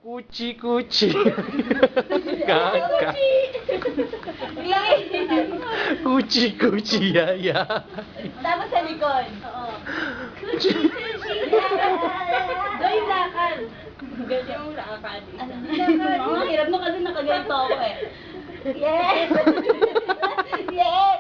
Kuchi-kuchi. Kaka. Kuchi-kuchi yaya. Tapos sa likod. Oo. Doy lakad. Ganyan yung lakad. Ang hirap mo kasi nakaganito ako eh. Yes! Yes!